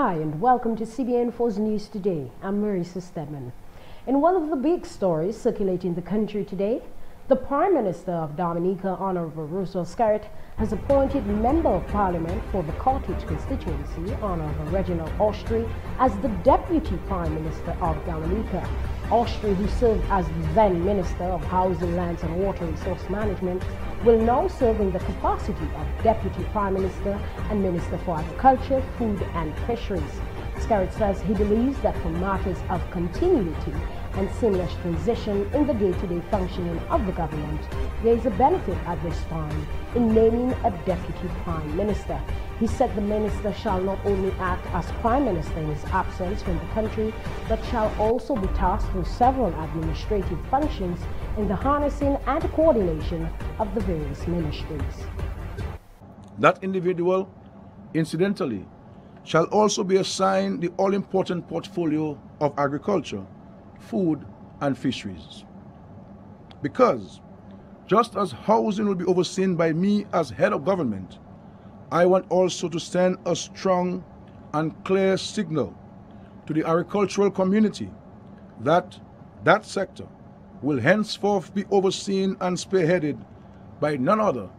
Hi and welcome to CBN4's News Today. I'm Marisa Stedman. In one of the big stories circulating the country today, the Prime Minister of Dominica, Honorable Roosevelt Scarrett, has appointed Member of Parliament for the Carthage constituency, Honorable Reginald Austrie, as the Deputy Prime Minister of Dominica. Austrie, who served as the then Minister of Housing, Lands and Water Resource Management, will now serve in the capacity of Deputy Prime Minister and Minister for Agriculture, Food and Fisheries. Scarrett says he believes that for matters of continuity and seamless transition in the day-to-day functioning of the government, there is a benefit at this time in naming a Deputy Prime Minister. He said the minister shall not only act as Prime Minister in his absence from the country, but shall also be tasked with several administrative functions in the harnessing and coordination of the various ministries. That individual, incidentally, shall also be assigned the all-important portfolio of agriculture, food and fisheries. Because just as housing will be overseen by me as head of government, I want also to send a strong and clear signal to the agricultural community that that sector will henceforth be overseen and spearheaded by none other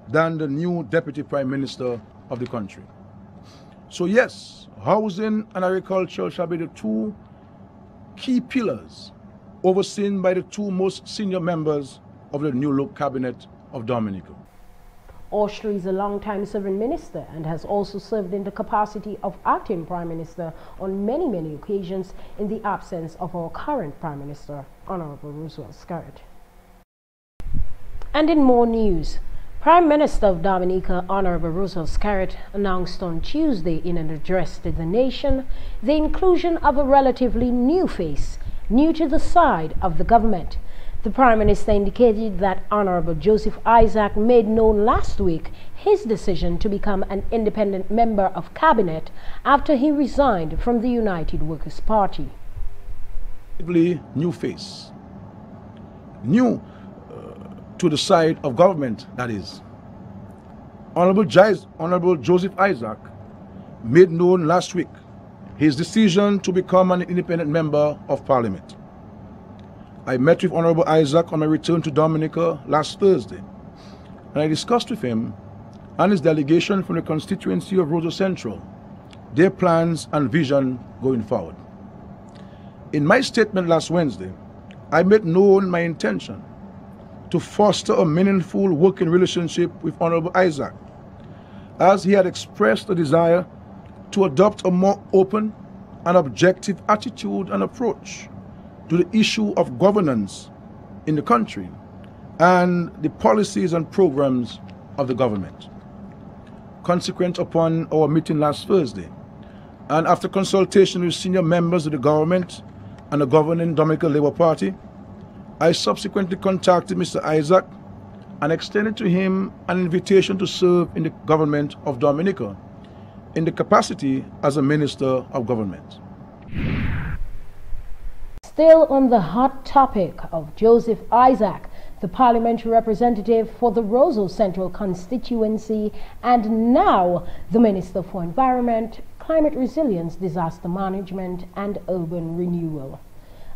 than the new Deputy Prime Minister of the country. So yes, housing and agriculture shall be the two key pillars overseen by the two most senior members of the new look cabinet of Dominica. Austrie is a long-time serving minister and has also served in the capacity of acting Prime Minister on many occasions in the absence of our current Prime Minister, Honorable Roosevelt Scarrett. And in more news, Prime Minister of Dominica, Honorable Roosevelt Scarrett, announced on Tuesday in an address to the nation the inclusion of a relatively new face, new to the side of the government. The Prime Minister indicated that Honorable Joseph Isaac made known last week his decision to become an independent member of cabinet after he resigned from the United Workers' Party. New face, new to the side of government, that is. Honorable Joseph Isaac made known last week his decision to become an independent member of Parliament. I met with Honorable Isaac on my return to Dominica last Thursday, and I discussed with him and his delegation from the constituency of Roseau Central their plans and vision going forward. In my statement last Wednesday, I made known my intention to foster a meaningful working relationship with Honorable Isaac, as he had expressed a desire to adopt a more open and objective attitude and approach to the issue of governance in the country and the policies and programs of the government. Consequent upon our meeting last Thursday, and after consultation with senior members of the government and the governing Dominica Labour Party, I subsequently contacted Mr. Isaac and extended to him an invitation to serve in the government of Dominica in the capacity as a Minister of Government. Still on the hot topic of Joseph Isaac, the parliamentary representative for the Roseau Central constituency and now the Minister for Environment, Climate Resilience, Disaster Management and Urban Renewal.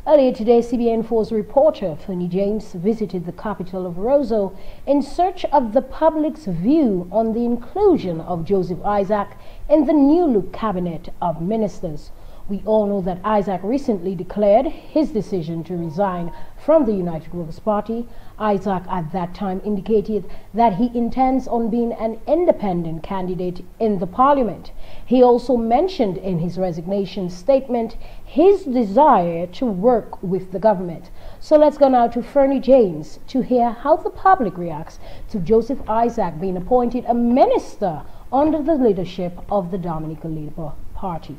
Earlier today, CBN4's reporter Fernie James visited the capital of Roseau in search of the public's view on the inclusion of Joseph Isaac in the new look cabinet of ministers. We all know that Isaac recently declared his decision to resign from the United Workers' Party. Isaac at that time indicated that he intends on being an independent candidate in the parliament. He also mentioned in his resignation statement his desire to work with the government. So let's go now to Fernie James to hear how the public reacts to Joseph Isaac being appointed a minister under the leadership of the Dominica Labour Party.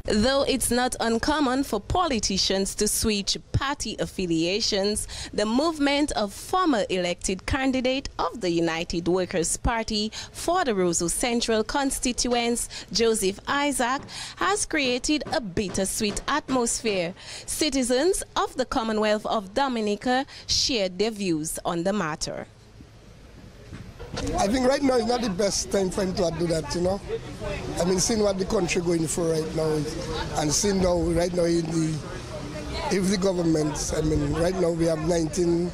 Though it's not uncommon for politicians to switch party affiliations, the movement of former elected candidate of the United Workers' Party for the Roseau Central constituents, Joseph Isaac, has created a bittersweet atmosphere. Citizens of the Commonwealth of Dominica shared their views on the matter. I think right now is not the best time for him to do that, you know. I mean, seeing what the country going for right now, and seeing now, right now if the government, I mean, right now we have 19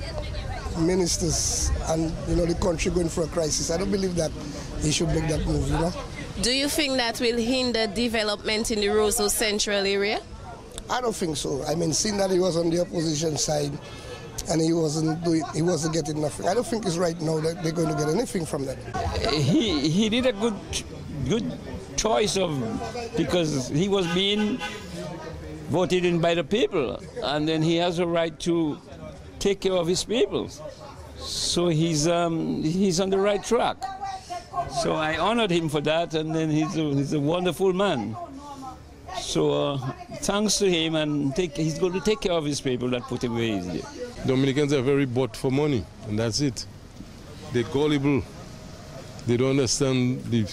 ministers, and you know the country going for a crisis. I don't believe that he should make that move, you know. Do you think that will hinder development in the Roseau Central area? I don't think so. I mean, seeing that he was on the opposition side and he wasn't getting nothing, I don't think it's right now that they're going to get anything from that. He did a good choice because he was being voted in by the people, and then he has a right to take care of his people. So he's on the right track. So I honored him for that, and then he's a wonderful man. So thanks to him, and he's going to take care of his people that put him where he's there. Dominicans are very bought for money, and that's it. They're gullible. They don't understand the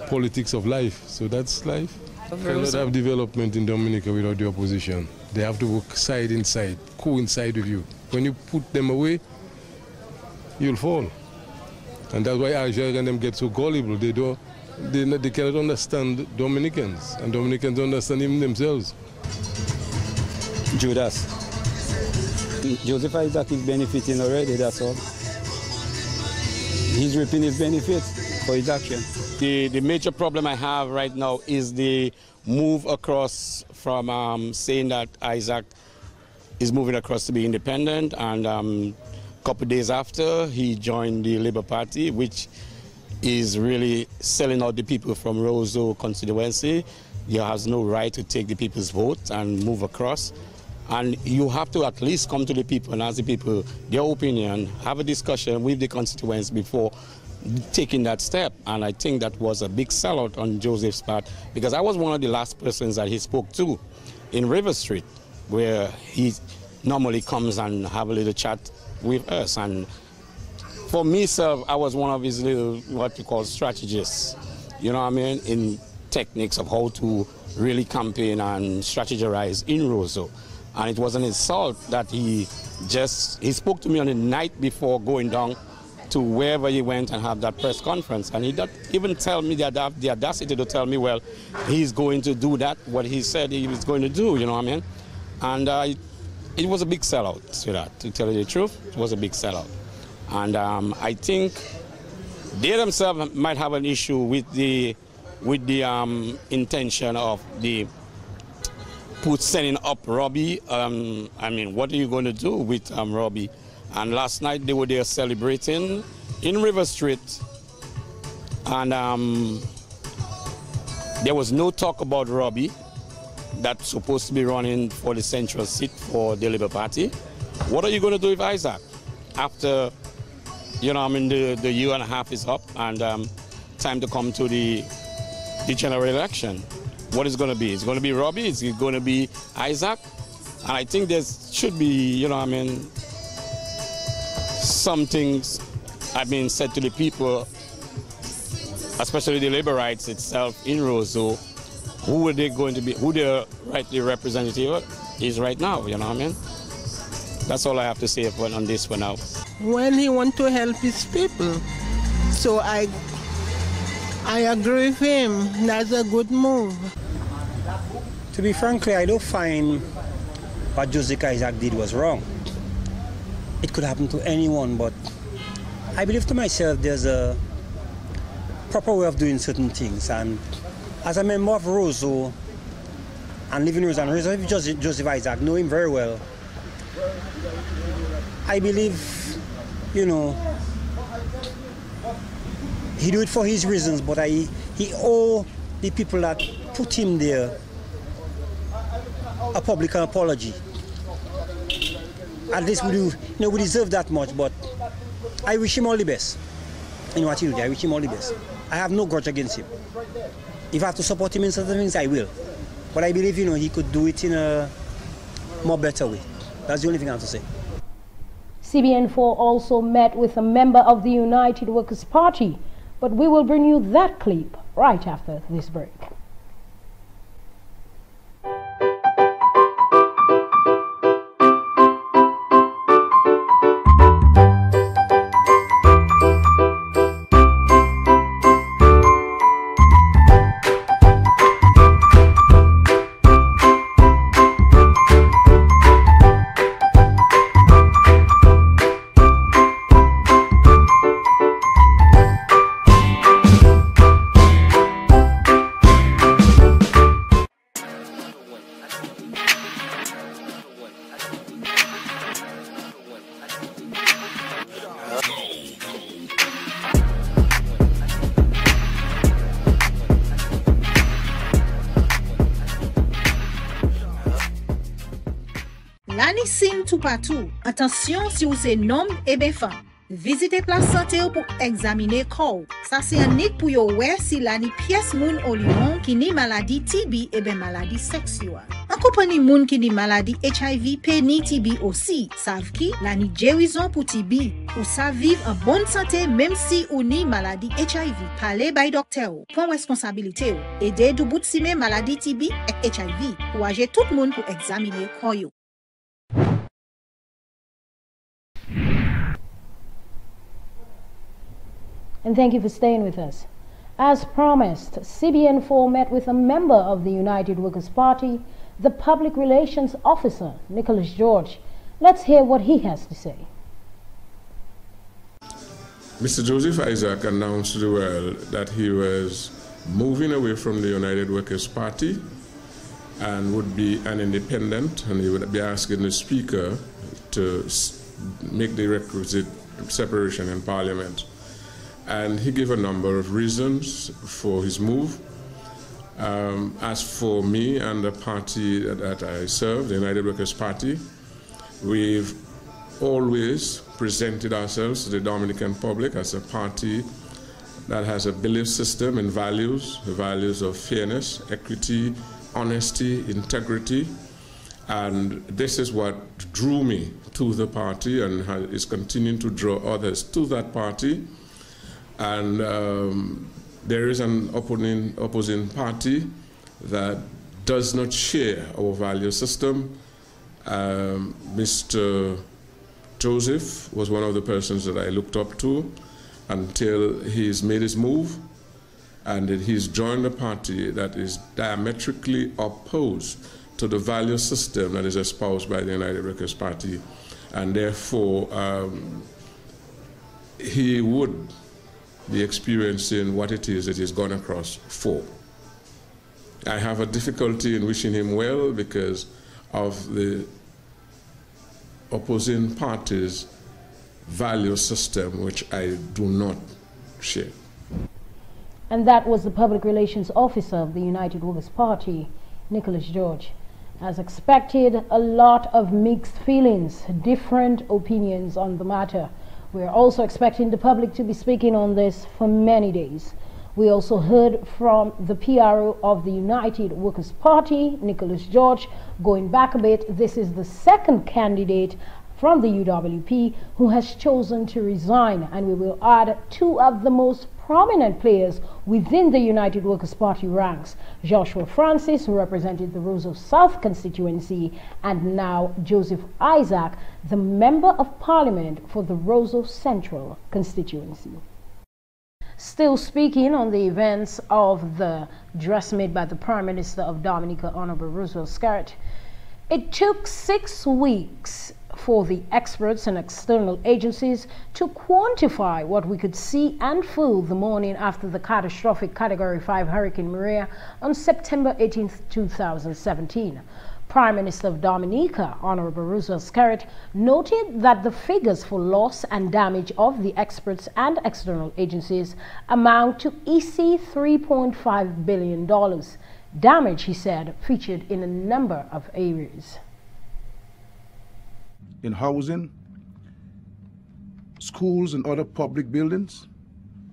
politics of life, so that's life. You cannot have development in Dominica without the opposition. They have to work side and side, coincide with you. When you put them away, you'll fall. And that's why Isaac and them get so gullible. They cannot understand Dominicans, and Dominicans don't understand even themselves. Judas. Joseph Isaac is benefiting already, that's all. He's reaping his benefits for his action. The major problem I have right now is the move across from saying that Isaac is moving across to be independent, and a couple of days after he joined the Labour Party, which is really selling out the people from Roseau constituency. He has no right to take the people's vote and move across. And you have to at least come to the people and ask the people their opinion, have a discussion with the constituents before taking that step. And I think that was a big sellout on Joseph's part, because I was one of the last persons that he spoke to in River Street, where he normally comes and have a little chat with us. And for myself, I was one of his little, what you call, strategists, you know what I mean, in techniques of how to really campaign and strategize in Roseau. And it was an insult that he spoke to me on the night before going down to wherever he went and have that press conference. And he did even tell me the audacity to tell me, well, he's going to do that, what he said he was going to do, you know what I mean? And it was a big sellout, sweetheart, to tell you the truth. It was a big sellout. And I think they themselves might have an issue with the intention of the sending up Robbie. I mean, what are you going to do with Robbie? And last night they were there celebrating in River Street, and there was no talk about Robbie that's supposed to be running for the central seat for the Labour Party. What are you going to do with Isaac after, you know, I mean, the year and a half is up and time to come to the general election? What is it going to be? Is it going to be Robbie? Is it going to be Isaac? And I think there should be, you know, I mean, some things have been said to the people, especially the Labourites itself in Roseau, who are they going to be, who their rightly representative is right now, you know what I mean? That's all I have to say on this for now. Well, he wants to help his people, so I agree with him. That's a good move. To be frankly, I don't find what Joseph Isaac did was wrong. It could happen to anyone, but I believe to myself there's a proper way of doing certain things. And as a member of Roseau and living in Roseau, and Roseau with Joseph Isaac, know him very well, I believe, you know, he do it for his reasons, but he owe the people that put him there a public apology. At least we do, you know, we deserve that much, but I wish him all the best in what he did. I wish him all the best. I have no grudge against him. If I have to support him in certain things, I will. But I believe, you know, he could do it in a more better way. That's the only thing I have to say. CBN4 also met with a member of the United Workers' Party, but we will bring you that clip right after this break. L'année sim tout partout. Attention si vous êtes homme et bien femme. Visitez place santé pour examiner corps. Ça c'est un nid pour yo ouais si l'année pièce moun au lion qui ni maladie TB et bien maladie sexuelle. En compagnie moun qui ni maladie HIV P ni TB aussi. Savent qui l'année guérison pour TB. Ou ça vivre en bonne santé même si ou ni maladie HIV. Parlez by docteur. Prends responsabilité. Aidez du bout de si maladie TB et HIV. Ou agir tout le monde pour examiner corps yo. And thank you for staying with us. As promised, CBN4 met with a member of the United Workers' Party, the Public Relations Officer, Nicholas George. Let's hear what he has to say. Mr. Joseph Isaac announced to the world that he was moving away from the United Workers' Party and would be an independent, and he would be asking the Speaker to make the requisite separation in Parliament. And he gave a number of reasons for his move. As for me and the party that I serve, the United Workers' Party, we've always presented ourselves to the Dominican public as a party that has a belief system and values, the values of fairness, equity, honesty, integrity. And this is what drew me to the party and is continuing to draw others to that party. And there is an opposing party that does not share our value system. Mr. Joseph was one of the persons that I looked up to until he's made his move and that he's joined a party that is diametrically opposed to the value system that is espoused by the United Workers' Party. And therefore, he would be experiencing what it is that he's gone across for. I have a difficulty in wishing him well because of the opposing party's value system, which I do not share. And that was the Public Relations Officer of the United Workers' Party, Nicholas George. As expected, a lot of mixed feelings, different opinions on the matter. We're also expecting the public to be speaking on this for many days. We also heard from the PRO of the United Workers' Party, Nicholas George. Going back a bit, this is the second candidate from the UWP who has chosen to resign, and we will add two of the most prominent players within the United Workers' Party ranks. Joshua Francis, who represented the Roseau South constituency, and now Joseph Isaac, the Member of Parliament for the Roseau Central constituency. Still speaking on the events of the address made by the Prime Minister of Dominica, Honorable Roosevelt Scarrett, it took 6 weeks for the experts and external agencies to quantify what we could see and feel the morning after the catastrophic Category 5 Hurricane Maria on September 18, 2017. Prime Minister of Dominica, Honorable Roosevelt Scarrett, noted that the figures for loss and damage of the experts and external agencies amount to $3.5 billion. Damage, he said, featured in a number of areas. In housing, schools and other public buildings,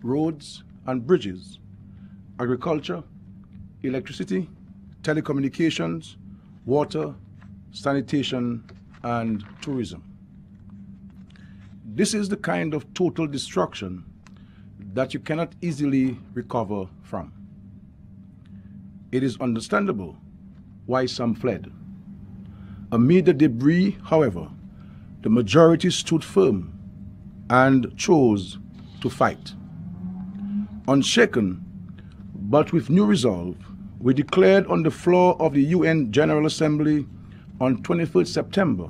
roads and bridges, agriculture, electricity, telecommunications, water, sanitation, and tourism. This is the kind of total destruction that you cannot easily recover from. It is understandable why some fled. Amid the debris, however, the majority stood firm and chose to fight. Unshaken, but with new resolve, we declared on the floor of the UN General Assembly on 23rd September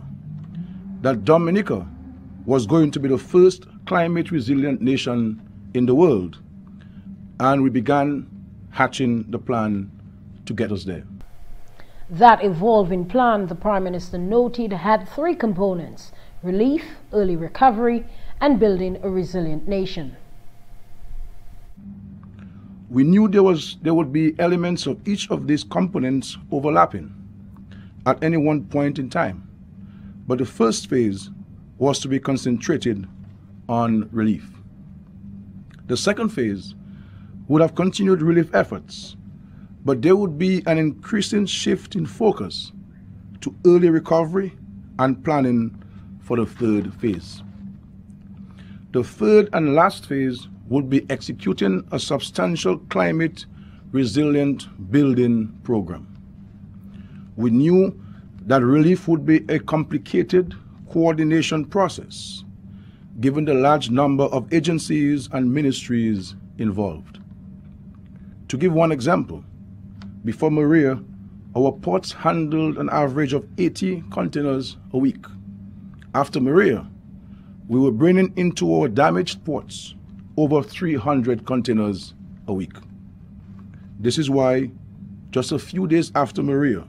that Dominica was going to be the first climate resilient nation in the world, and we began hatching the plan to get us there. That evolving plan, the Prime Minister noted, had 3 components: relief, early recovery, and building a resilient nation. We knew there would be elements of each of these components overlapping at any one point in time, but the first phase was to be concentrated on relief. The second phase would have continued relief efforts, but there would be an increasing shift in focus to early recovery and planning for the third phase. The third and last phase would be executing a substantial climate resilient building program. We knew that relief would be a complicated coordination process, given the large number of agencies and ministries involved. To give one example, before Maria, our ports handled an average of 80 containers a week. After Maria, we were bringing into our damaged ports over 300 containers a week. This is why, just a few days after Maria,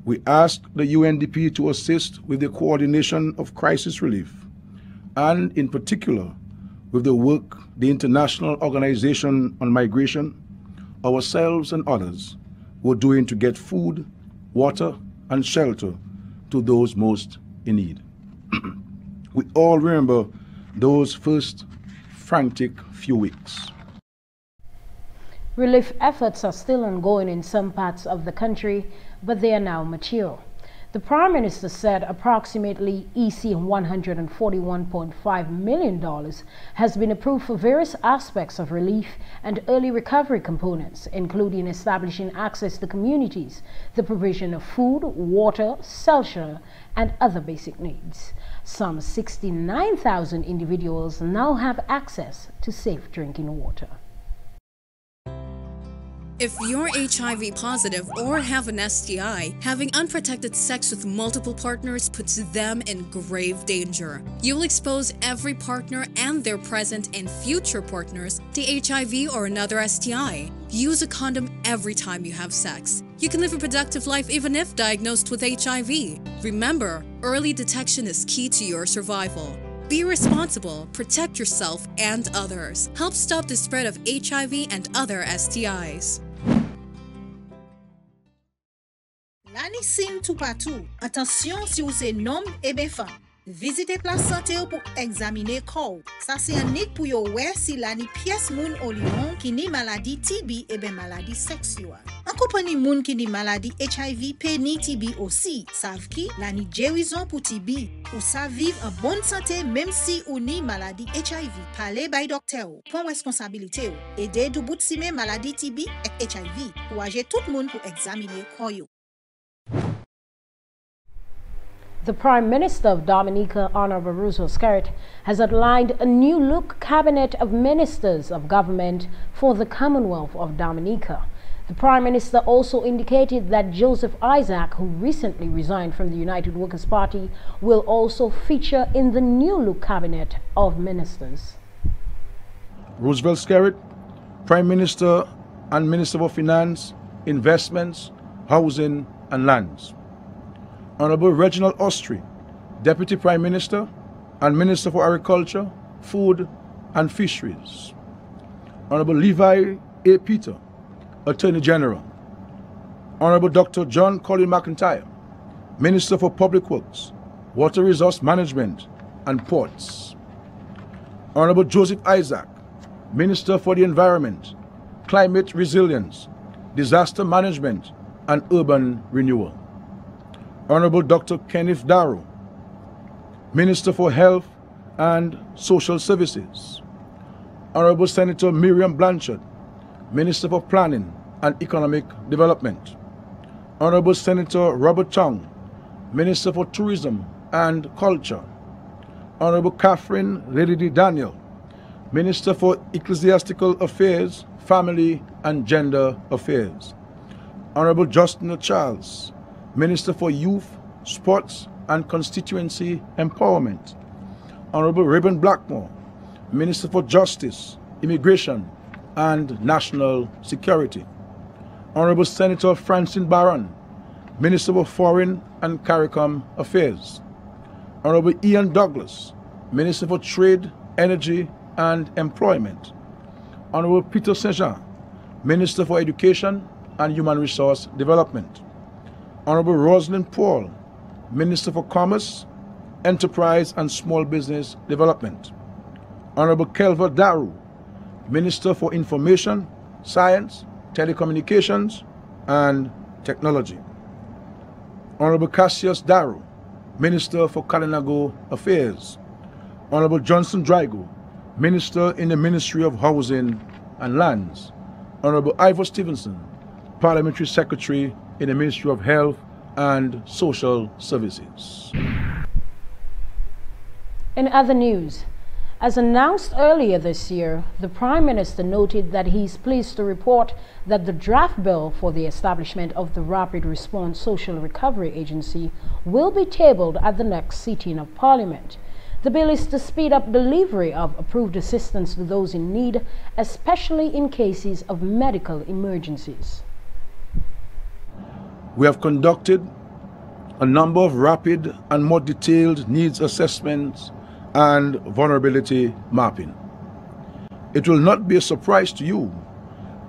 we asked the UNDP to assist with the coordination of crisis relief, and in particular, with the work the International Organization on Migration, ourselves and others were doing to get food, water, and shelter to those most in need. We all remember those first frantic few weeks. Relief efforts are still ongoing in some parts of the country, but they are now mature. The Prime Minister said approximately $141.5 million has been approved for various aspects of relief and early recovery components, including establishing access to communities, the provision of food, water, shelter, and other basic needs. Some 69,000 individuals now have access to safe drinking water. If you're HIV positive or have an STI, having unprotected sex with multiple partners puts them in grave danger. You'll expose every partner and their present and future partners to HIV or another STI. Use a condom every time you have sex. You can live a productive life even if diagnosed with HIV. Remember, early detection is key to your survival. Be responsible, protect yourself and others. Help stop the spread of HIV and other STIs. L'année signe tout partout. Attention si vous êtes homme et bien femme. Visitez place santé pour examiner corps. Ça c'est un nid pour yo ouais si l'année pièce moun au lion qui ni maladie TB et bien maladie sexuelle. En compagnie moun qui ni maladie HIV pe ni TB aussi. Savent qui l'année guérison pour TB. Ou ça vivre en bonne santé même si ou ni maladie HIV. Parlez by docteur. Prends responsabilité ou. Aidez du bout de sime maladie TB et HIV. Ou agir tout le monde pour examiner corps yo. The Prime Minister of Dominica, Honorable Roosevelt Skerrit, has outlined a new-look cabinet of ministers of government for the Commonwealth of Dominica. The Prime Minister also indicated that Joseph Isaac, who recently resigned from the United Workers' Party, will also feature in the new-look cabinet of ministers. Roosevelt Skerrit, Prime Minister and Minister for Finance, Investments, Housing and Lands. Honorable Reginald Austrie, Deputy Prime Minister and Minister for Agriculture, Food and Fisheries. Honorable Levi A. Peter, Attorney General. Honorable Dr. John Colin McIntyre, Minister for Public Works, Water Resource Management and Ports. Honorable Joseph Isaac, Minister for the Environment, Climate Resilience, Disaster Management and Urban Renewal. Honorable Dr. Kenneth Darrow, Minister for Health and Social Services. Honorable Senator Miriam Blanchard, Minister for Planning and Economic Development. Honorable Senator Robert Chong, Minister for Tourism and Culture. Honorable Catherine Lady D. Daniel, Minister for Ecclesiastical Affairs, Family and Gender Affairs. Honorable Justin Charles, Minister for Youth, Sports and Constituency Empowerment. Honorable Reuben Blackmore, Minister for Justice, Immigration and National Security. Honorable Senator Francine Barron, Minister for Foreign and CARICOM Affairs. Honorable Ian Douglas, Minister for Trade, Energy and Employment. Honorable Peter Saint-Jean, Minister for Education and Human Resource Development. Honorable Rosalind Paul, Minister for Commerce, Enterprise and Small Business Development. Honorable Kelva Daru, Minister for Information, Science, Telecommunications and Technology. Honorable Cassius Daru, Minister for Kalinago Affairs. Honorable Johnson Drygo, Minister in the Ministry of Housing and Lands. Honorable Ivor Stevenson, Parliamentary Secretary in the Ministry of Health and Social Services. In other news, as announced earlier this year, the Prime Minister noted that he is pleased to report that the draft bill for the establishment of the Rapid Response Social Recovery Agency will be tabled at the next sitting of Parliament. The bill is to speed up delivery of approved assistance to those in need, especially in cases of medical emergencies. We have conducted a number of rapid and more detailed needs assessments and vulnerability mapping. It will not be a surprise to you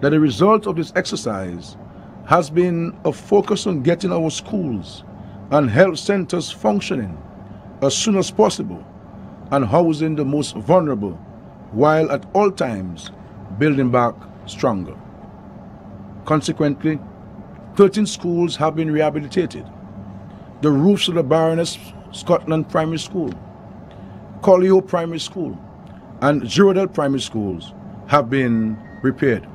that the result of this exercise has been a focus on getting our schools and health centers functioning as soon as possible and housing the most vulnerable, while at all times building back stronger. Consequently, 13 schools have been rehabilitated. The roofs of the Baroness Scotland Primary School, Collio Primary School, and Girardel Primary Schools have been repaired.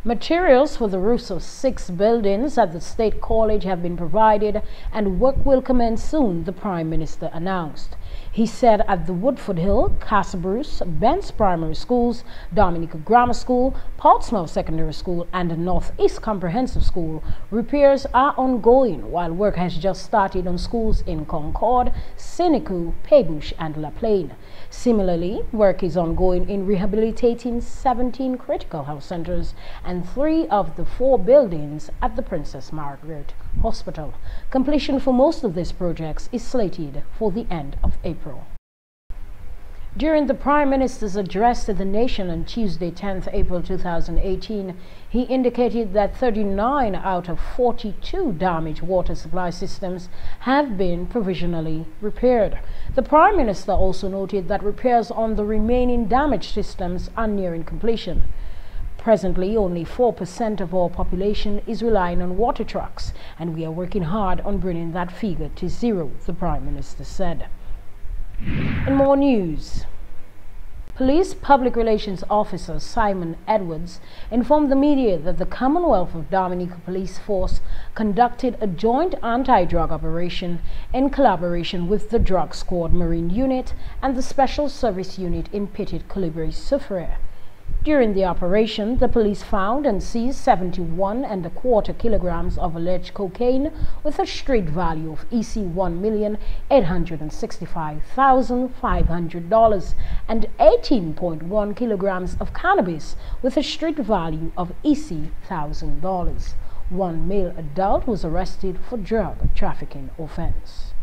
Materials for the roofs of 6 buildings at the State College have been provided and work will commence soon, the Prime Minister announced. He said at the Woodford Hill, Castle Bruce, Bent's Primary Schools, Dominica Grammar School, Portsmouth Secondary School and Northeast Comprehensive School, repairs are ongoing, while work has just started on schools in Concord, Seneca, Paybush and La Plaine. Similarly, work is ongoing in rehabilitating 17 critical health centers and 3 of the 4 buildings at the Princess Margaret Hospital. Completion for most of these projects is slated for the end of April. During the Prime Minister's address to the nation on Tuesday, 10th April 2018, he indicated that 39 out of 42 damaged water supply systems have been provisionally repaired. The Prime Minister also noted that repairs on the remaining damaged systems are nearing completion. Presently, only 4% of our population is relying on water trucks, and we are working hard on bringing that figure to 0, the Prime Minister said. In more news, Police Public Relations Officer Simon Edwards informed the media that the Commonwealth of Dominica Police Force conducted a joint anti-drug operation in collaboration with the Drug Squad Marine Unit and the Special Service Unit in Petit Colibri Soufriere. During the operation, the police found and seized 71¼ kilograms of alleged cocaine with a street value of EC $1,865,500 and 18.1 kilograms of cannabis with a street value of EC $1,000. One male adult was arrested for drug trafficking offense.